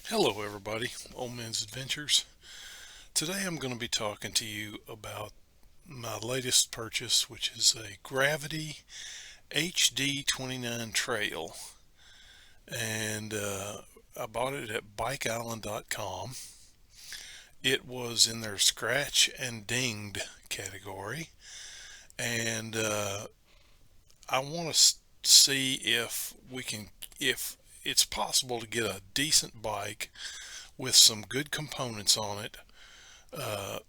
Hello everybody, Old Man's Adventures. Today I'm going to be talking to you about my latest purchase, which is a Gravity HD29 Trail. And I bought it at bikeisland.com. It was in their scratch and dinged category. And I want to see if it's possible to get a decent bike with some good components on it uh,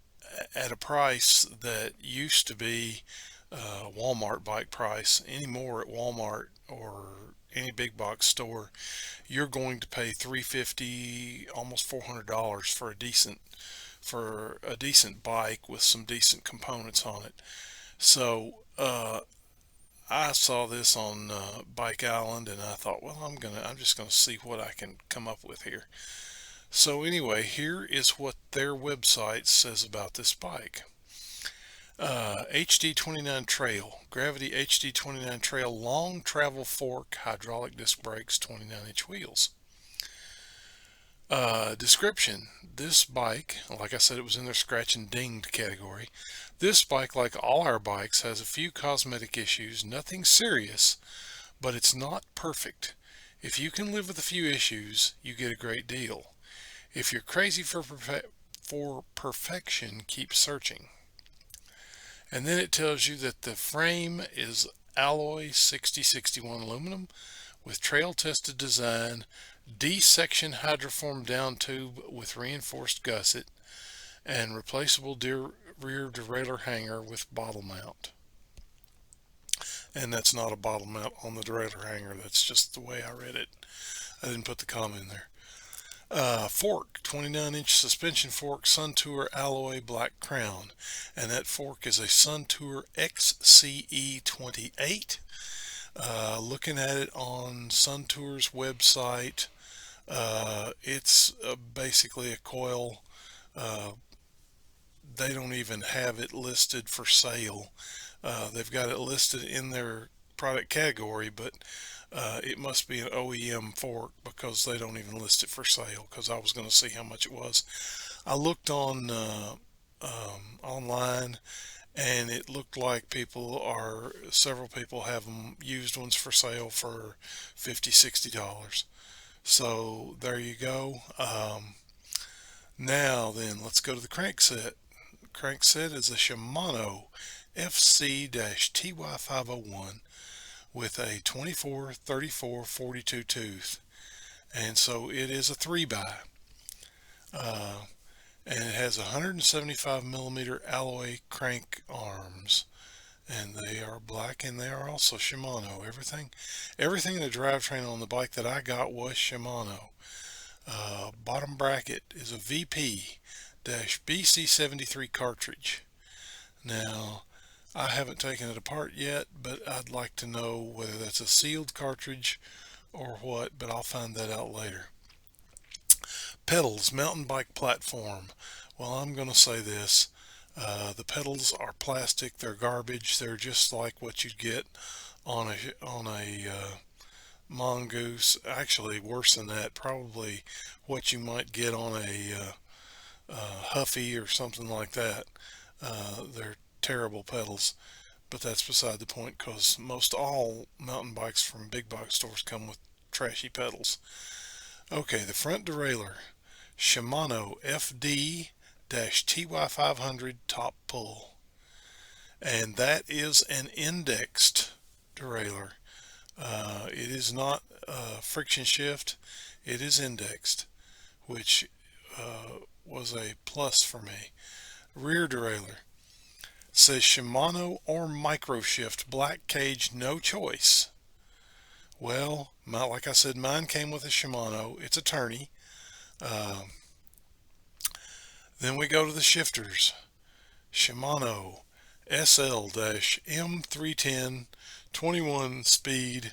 at a price that used to be Walmart bike price. Anymore at Walmart or any big box store, you're going to pay $350, almost $400 for a decent bike with some decent components on it. So I saw this on Bike Island, and I thought, well, I'm just gonna see what I can come up with here. So anyway, here is what their website says about this bike. HD29 Trail, Gravity HD29 Trail, long travel fork, hydraulic disc brakes, 29-inch wheels. Description: this bike, like I said, it was in their scratch and dinged category. This bike, like all our bikes, has a few cosmetic issues, nothing serious, but it's not perfect. If you can live with a few issues, you get a great deal. If you're crazy for perfection, keep searching. And then it tells you that the frame is alloy 6061 aluminum with trail tested design, D-section hydroform down tube with reinforced gusset, and replaceable rear derailleur hanger with bottle mount. And that's not a bottle mount on the derailleur hanger, that's just the way I read it. I didn't put the comma in there. Fork, 29-inch suspension fork, Suntour alloy black crown. And that fork is a Suntour XCE28. Looking at it on Suntour's website, it's basically a coil. Uh, they don't even have it listed for sale. They've got it listed in their product category, but it must be an OEM fork because they don't even list it for sale, because I was going to see how much it was. I looked on online, and it looked like several people have them used ones for sale for $50, $60. So there you go. Now then, let's go to the crankset. Crankset is a Shimano FC-TY501 with a 24, 34, 42 tooth. And so it is a 3-by. And it has 175 millimeter alloy crank arms. And they are black, and they are also Shimano. Everything in the drivetrain on the bike that I got was Shimano. Bottom bracket is a VP-BC73 cartridge. Now, I haven't taken it apart yet, but I'd like to know whether that's a sealed cartridge or what, but I'll find that out later. Pedals, mountain bike platform. Well, I'm going to say this. The pedals are plastic. They're garbage. They're just like what you'd get on a Mongoose. Actually, worse than that. Probably what you might get on a Huffy or something like that. They're terrible pedals, but that's beside the point because most all mountain bikes from big box stores come with trashy pedals. Okay, the front derailleur, Shimano FD-TY500 top pull, and that is an indexed derailleur. It is not friction shift, it is indexed, which was a plus for me. Rear derailleur says Shimano or Microshift black cage, no choice. Well, like I said, mine came with a Shimano. It's a tourney. Then we go to the shifters. Shimano SL-M310 21 speed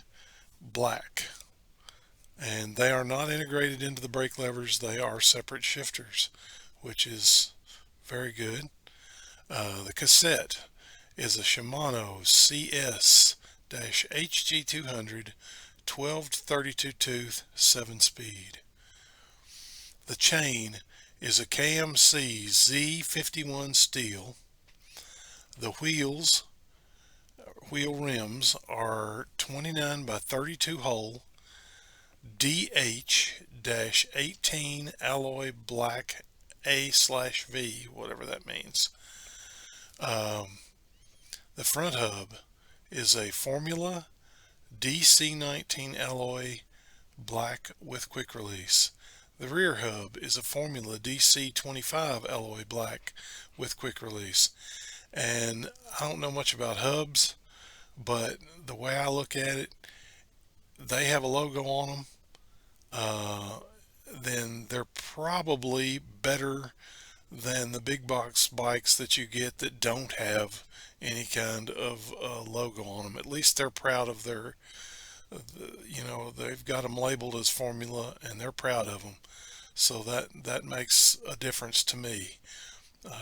black. And they are not integrated into the brake levers. They are separate shifters, which is very good. The cassette is a Shimano CS-HG200 12 to 32 tooth 7 speed. The chain is a KMC Z51 steel. The wheel rims are 29 by 32 hole DH-18 alloy black A/V, whatever that means. Um, the front hub is a Formula DC19 alloy black with quick release. The rear hub is a Formula DC25 alloy black with quick release. And I don't know much about hubs, but the way I look at it, they have a logo on them. Then they're probably better than the big box bikes that you get that don't have any kind of logo on them. At least they're proud of their, they've got them labeled as Formula and they're proud of them. So that makes a difference to me.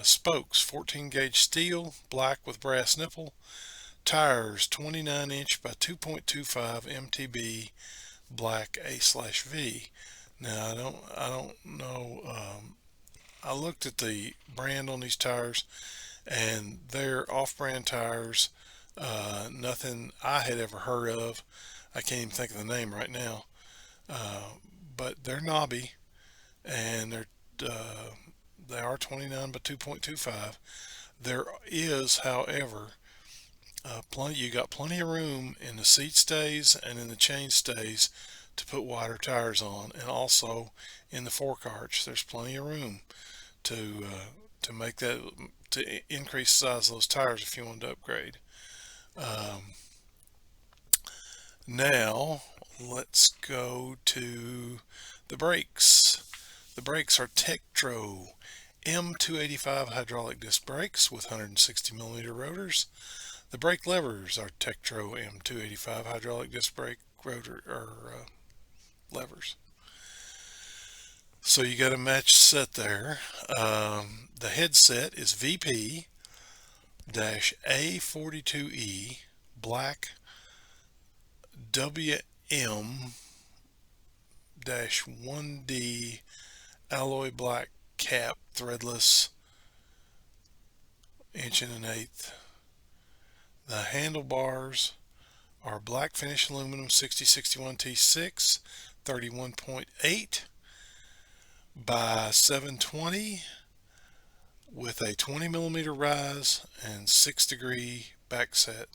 Spokes, 14 gauge steel, black with brass nipple. Tires, 29 inch by 2.25 MTB, black A/V. Now I don't know. I looked at the brand on these tires, and they're off-brand tires. Nothing I had ever heard of. I can't even think of the name right now. But they're knobby, and they are 29 by 2.25. There is, however, you got plenty of room in the seat stays and in the chain stays to put wider tires on, and also in the fork arch there's plenty of room to make that, to increase the size of those tires if you want to upgrade. Now let's go to the brakes. The brakes are Tektro M285 hydraulic disc brakes with 160 millimeter rotors. The brake levers are Tektro M285 hydraulic disc brake rotor levers. So you got a matched set there. The headset is VP-A42E black WM-1D alloy black cap, threadless, 1.125". The handlebars are black finish aluminum 6061 T6 31.8 by 720 with a 20 millimeter rise and 6-degree back set.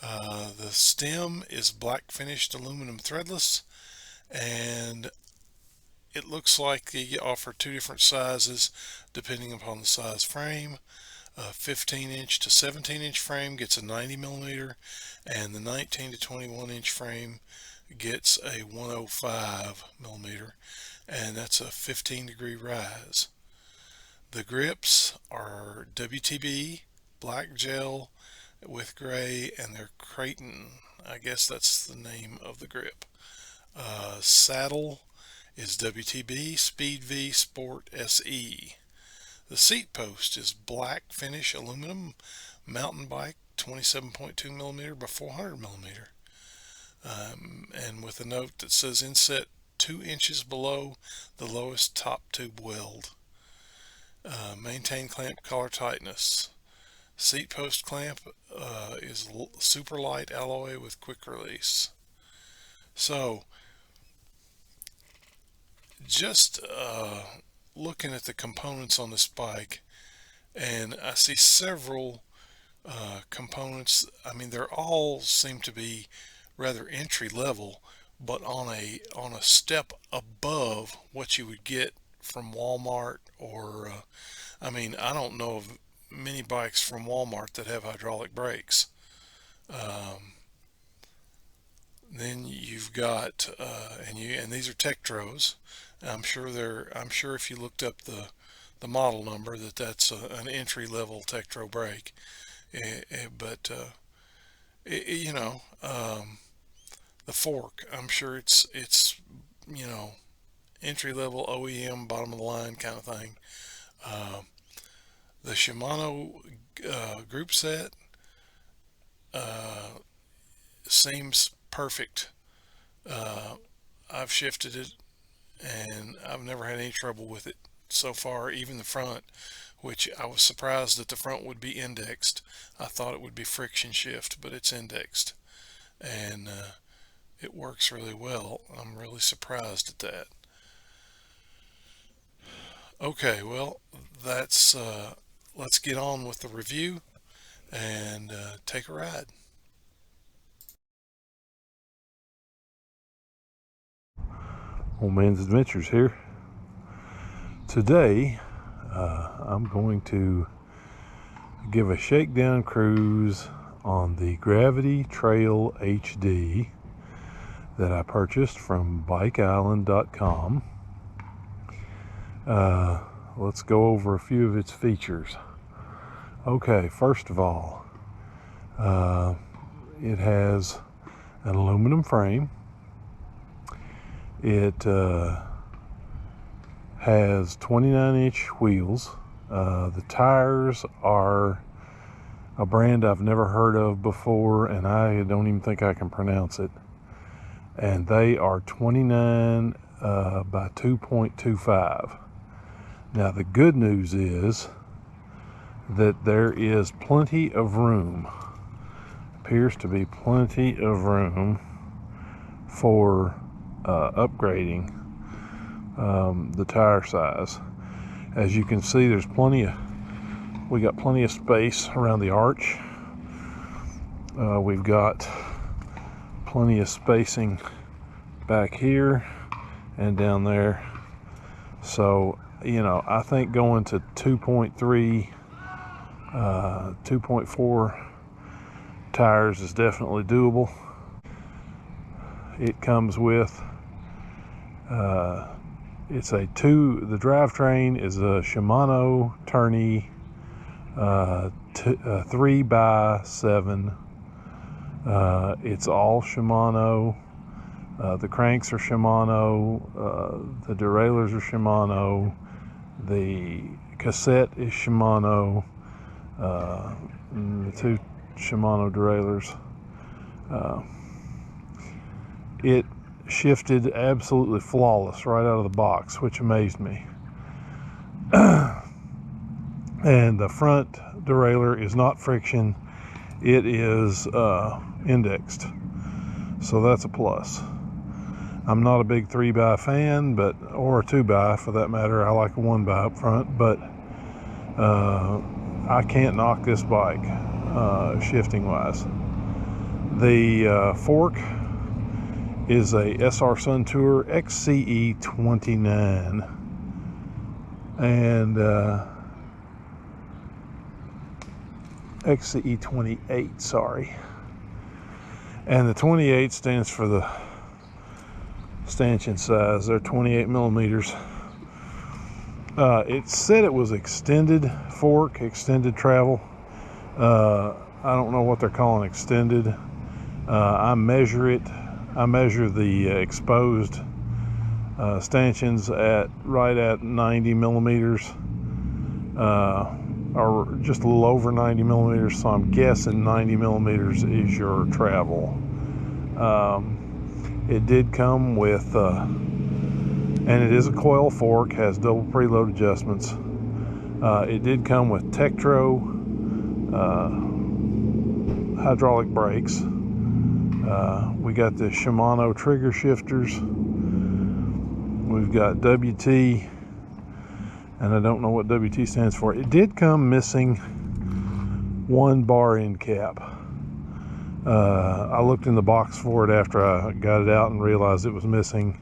The stem is black finished aluminum threadless, and it looks like they offer two different sizes depending upon the size frame. A 15 inch to 17 inch frame gets a 90 millimeter, and the 19 to 21 inch frame gets a 105 millimeter, and that's a 15-degree rise. The grips are WTB black gel with gray, and they're Creighton. I guess that's the name of the grip. Saddle is WTB Speed V Sport SE. The seat post is black finish aluminum mountain bike 27.2 millimeter by 400 millimeter, and with a note that says inset 2 inches below the lowest top tube weld. Maintain clamp collar tightness. Seat post clamp is super light alloy with quick release. So just looking at the components on this bike, and I see several components. I mean, they're all seem to be rather entry level, but on a step above what you would get from Walmart, or I mean, I don't know of many bikes from Walmart that have hydraulic brakes. Then you've got and these are Tektros. I'm sure if you looked up the model number, that's an entry level Tektro brake. But the fork, I'm sure it's entry level OEM, bottom of the line kind of thing. The Shimano group set seems perfect. I've shifted it and I've never had any trouble with it so far, even the front, which I was surprised that the front would be indexed. I thought it would be friction shift, but it's indexed, and it works really well. I'm really surprised at that. Okay, well, that's let's get on with the review and take a ride. Old Man's Adventures here. Today, I'm going to give a shakedown cruise on the Gravity Trail HD that I purchased from BikeIsland.com. Let's go over a few of its features. Okay, first of all, it has an aluminum frame. It has 29-inch wheels. The tires are a brand I've never heard of before, and I don't even think I can pronounce it. And they are 29 by 2.25. Now the good news is that there is plenty of room. Appears to be plenty of room for upgrading the tire size. As you can see, we got plenty of space around the arch. We've got plenty of spacing back here and down there. So, I think going to 2.3, 2.4 tires is definitely doable. It comes with the drivetrain is a Shimano Tourney 3x7. It's all Shimano. The cranks are Shimano. The derailleurs are Shimano. The cassette is Shimano. The two Shimano derailleurs. It shifted absolutely flawless right out of the box, which amazed me. And the front derailleur is not friction, it is indexed, so that's a plus. I'm not a big 3x fan, or a 2x for that matter. I like a 1x up front, but I can't knock this bike shifting wise. The fork is a SR Suntour XCE 29, and XCE 28, sorry. And the 28 stands for the stanchion size. They're 28 millimeters. It said it was extended fork, extended travel. I don't know what they're calling extended. I measure the exposed stanchions right at 90 millimeters, or just a little over 90 millimeters. So I'm guessing 90 millimeters is your travel. It did come with, and it is a coil fork, has double preload adjustments. It did come with Tektro hydraulic brakes. We got the Shimano trigger shifters. We've got WT, and I don't know what WT stands for. It did come missing one bar end cap. I looked in the box for it after I got it out and realized it was missing,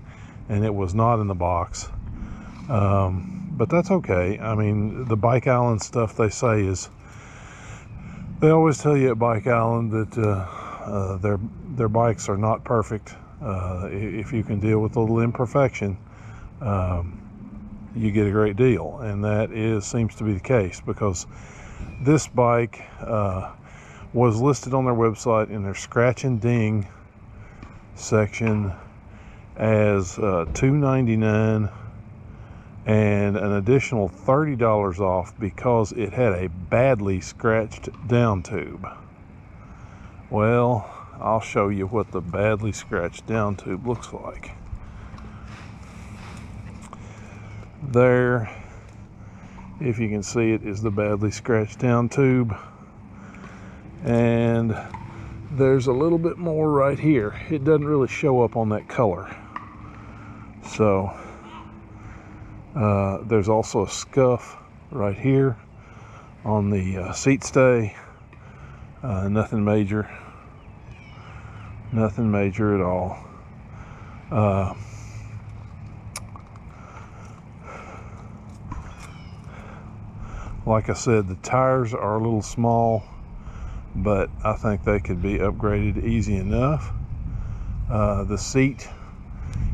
and it was not in the box. But that's okay. I mean, the Bike Island stuff they say is, they always tell you at Bike Island that their bikes are not perfect. If you can deal with a little imperfection, you get a great deal, and that seems to be the case, because this bike was listed on their website in their scratch and ding section as $299 and an additional $30 off because it had a badly scratched down tube. Well, I'll show you what the badly scratched down tube looks like. There, if you can see it, is the badly scratched down tube. And there's a little bit more right here. It doesn't really show up on that color. So there's also a scuff right here on the seat stay. Nothing major. Nothing major at all. Like I said, the tires are a little small, but I think they could be upgraded easy enough. The seat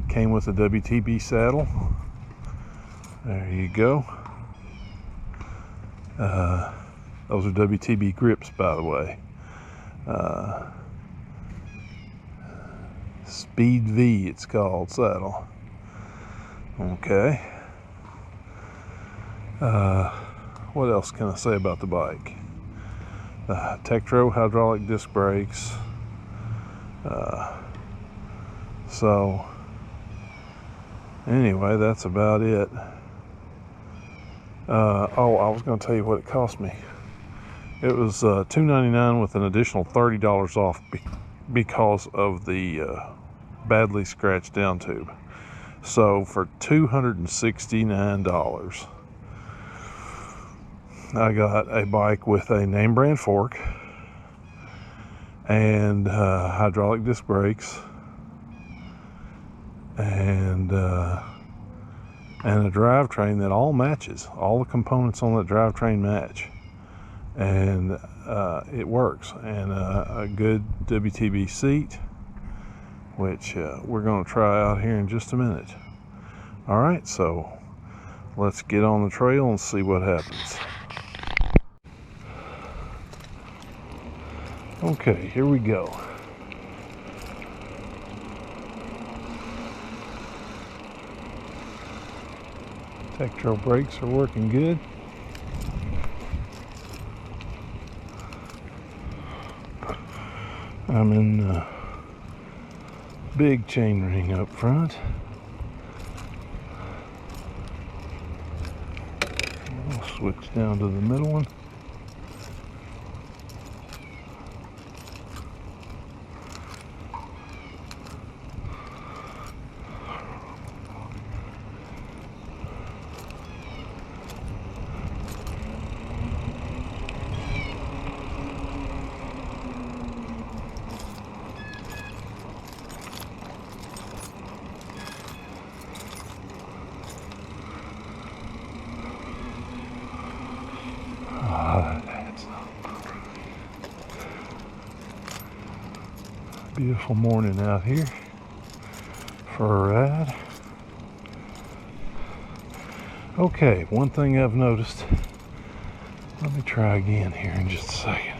came with a WTB saddle. There you go. Those are WTB grips, by the way. Speed V, it's called, saddle. Okay. What else can I say about the bike? Tektro hydraulic disc brakes. So anyway, that's about it. Oh, I was going to tell you what it cost me. It was $2.99 with an additional $30 off because of the badly scratched down tube. So for $269, I got a bike with a name brand fork and hydraulic disc brakes and a drivetrain that all matches. All the components on that drivetrain match, and it works. And a good WTB seat, which we're going to try out here in just a minute. All right, so let's get on the trail and see what happens. Okay, here we go. Tektro brakes are working good. I'm in the big chain ring up front. I'll switch down to the middle one. Beautiful morning out here for a ride. Okay, one thing I've noticed, let me try again here in just a second.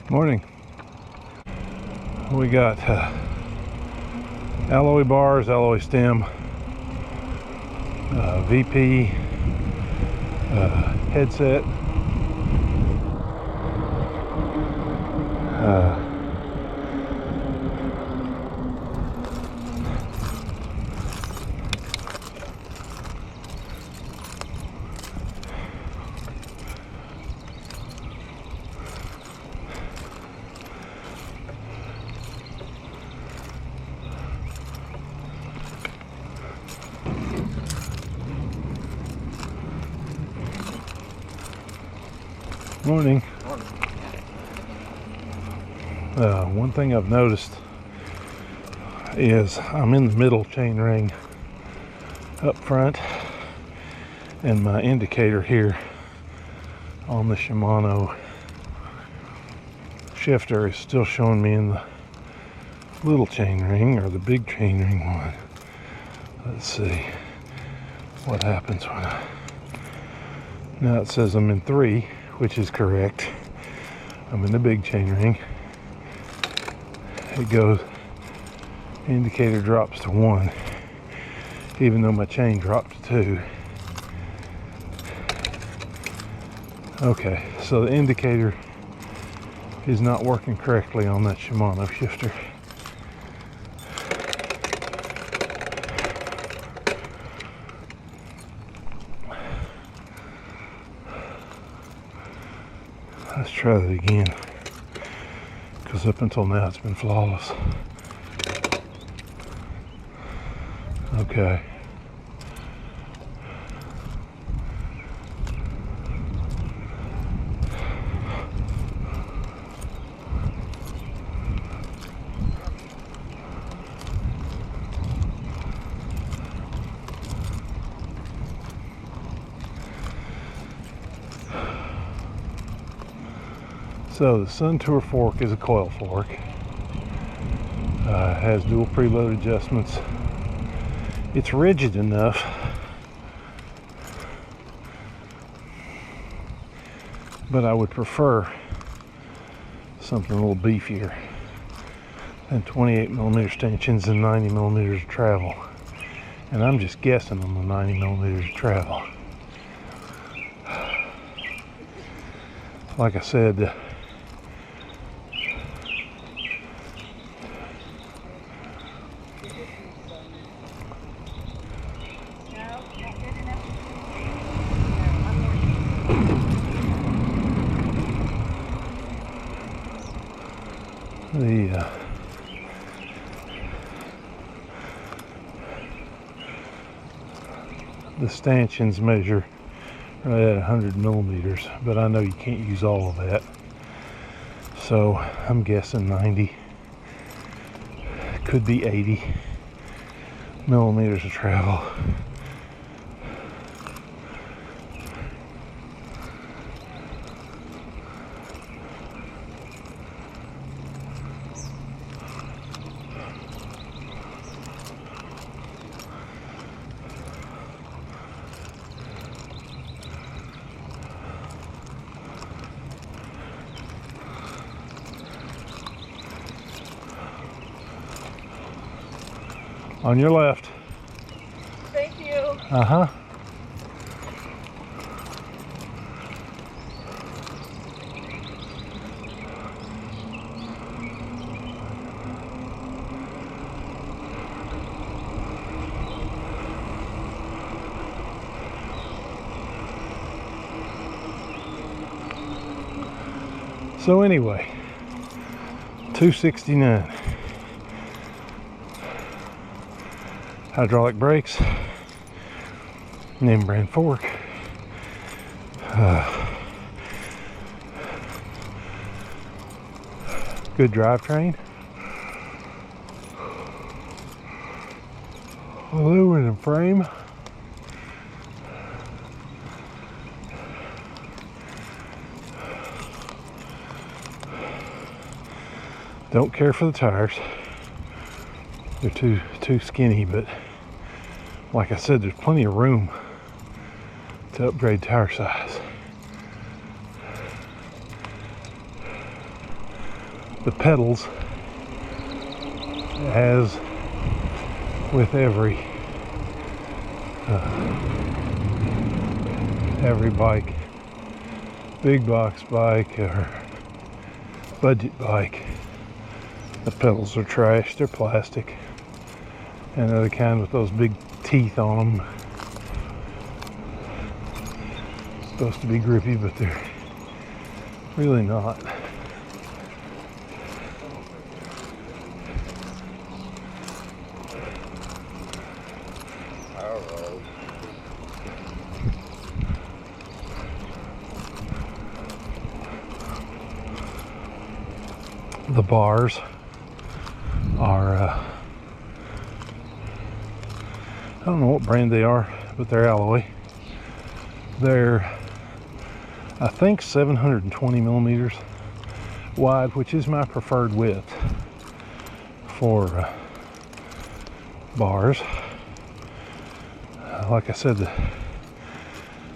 Morning. We got alloy bars, alloy stem, VP headset, Morning. One thing I've noticed is I'm in the middle chain ring up front, and my indicator here on the Shimano shifter is still showing me in the little chain ring, or the big chain ring one. Let's see what happens when now it says I'm in 3, which is correct. I'm in the big chain ring. It goes, indicator drops to 1, even though my chain dropped to 2. Okay, so the indicator is not working correctly on that Shimano shifter. Let's try that again, because up until now it's been flawless. Okay. So the Suntour fork is a coil fork. Has dual preload adjustments. It's rigid enough but I would prefer something a little beefier than 28mm stanchions and 90mm of travel. And I'm just guessing on the 90mm of travel. Like I said, the stanchions measure right at 100mm, but I know you can't use all of that, so I'm guessing 90, could be 80mm of travel. On your left. Thank you. Uh-huh. So anyway, 269. Hydraulic brakes, name brand fork, good drivetrain, aluminum frame, don't care for the tires. They're too skinny, but like I said, there's plenty of room to upgrade tire size. The pedals, as with every bike, big box bike or budget bike, the pedals are trash. They're plastic, and they're the kind with those big teeth on them. Supposed to be grippy, but they're really not. The bars are I don't know what brand they are, but they're alloy. They're, I think, 720mm wide, which is my preferred width for bars. Like I said, the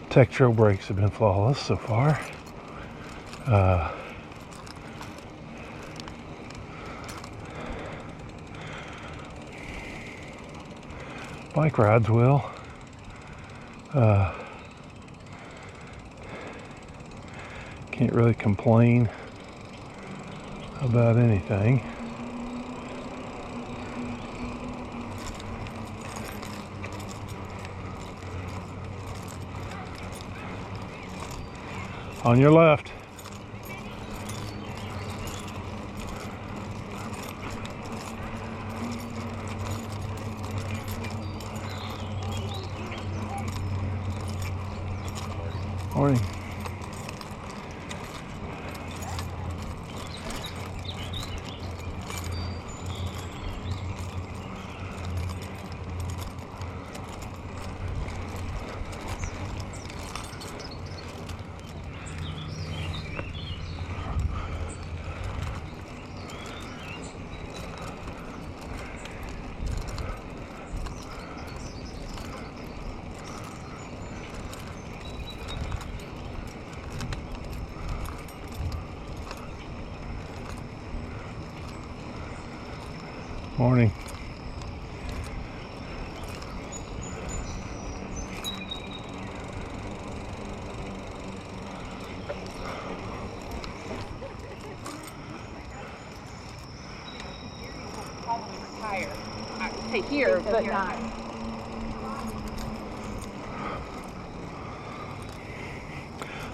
Tektro brakes have been flawless so far. Bike rides well. Can't really complain about anything. On your left. Morning. Morning. Higher. To here, but not.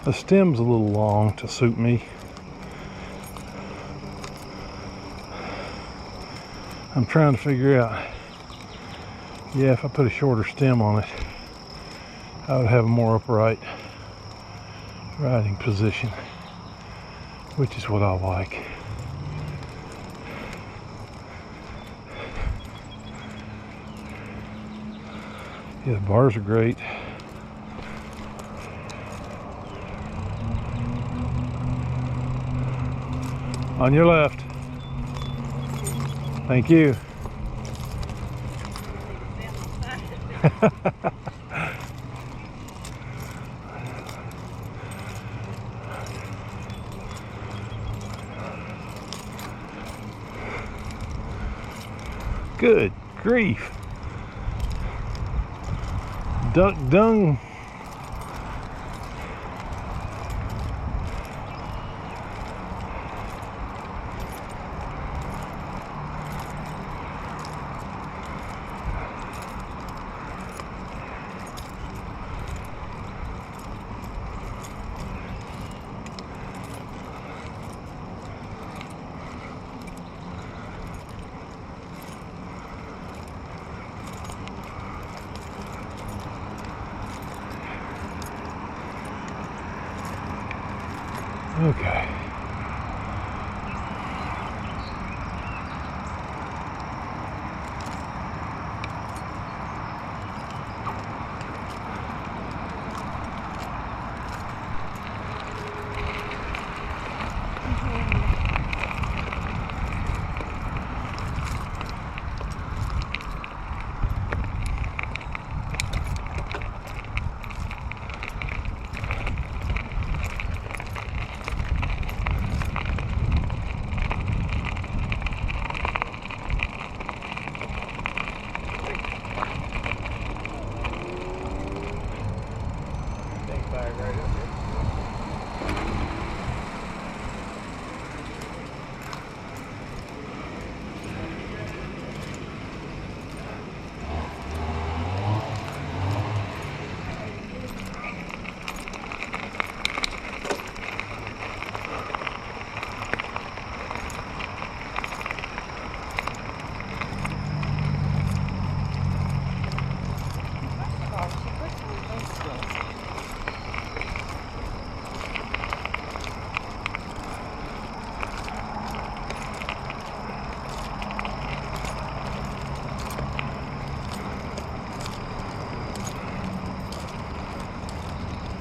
The stem's a little long to suit me. I'm trying to figure out, yeah, if I put a shorter stem on it, I would have a more upright riding position, which is what I like. Yeah, the bars are great. On your left. Thank you. Good grief. Duck dung. Okay.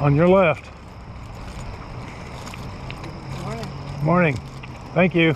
On your left. Morning. Morning. Thank you.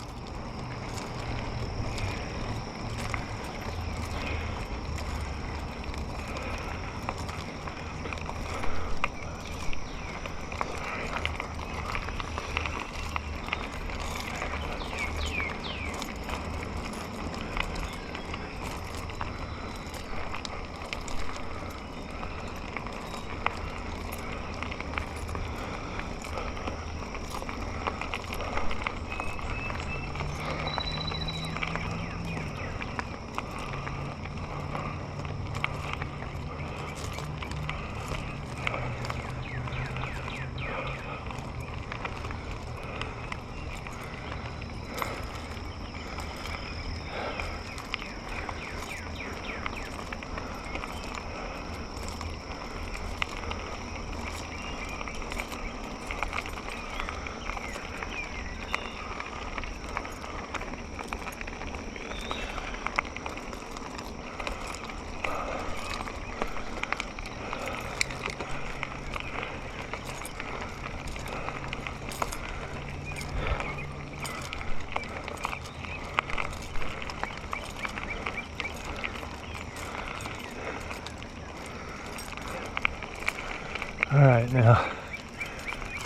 All right, now,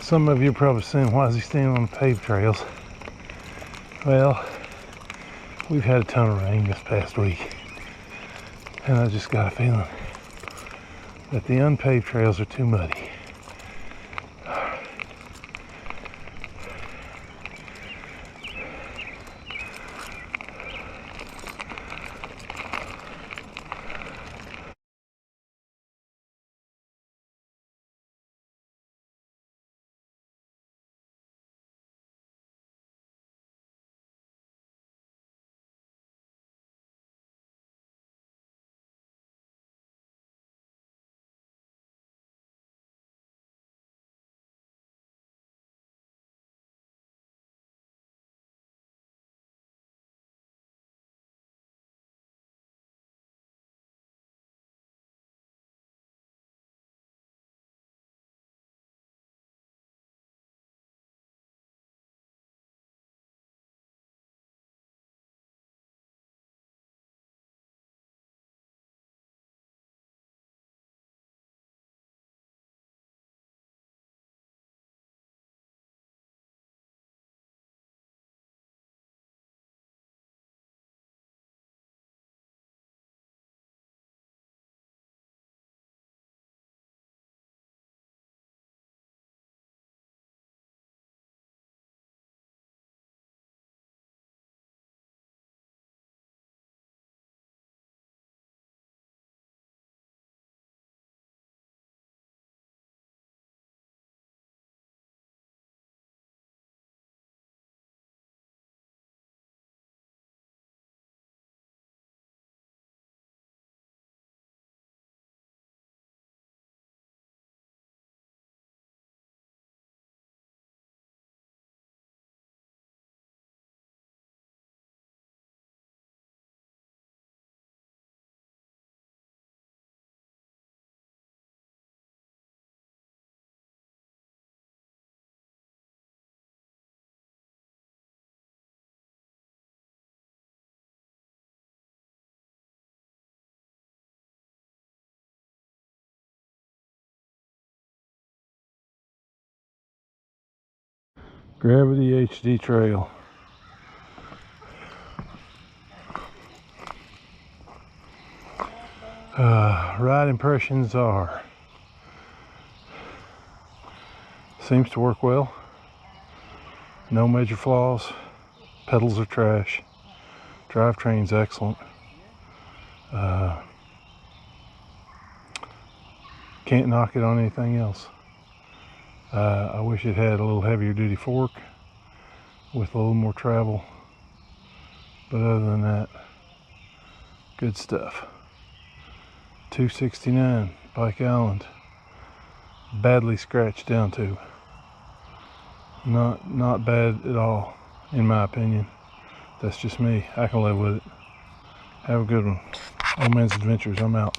some of you are probably saying, why is he standing on the paved trails? Well, we've had a ton of rain this past week, and I just got a feeling that the unpaved trails are too muddy. Gravity HD Trail. Ride impressions are, seems to work well, no major flaws, pedals are trash, drivetrain's excellent, can't knock it on anything else. I wish it had a little heavier duty fork with a little more travel, but other than that, good stuff. 269 Pike Island, badly scratched down to. Not bad at all, in my opinion. That's just me. I can live with it. Have a good one. Old Man's Adventures, I'm out.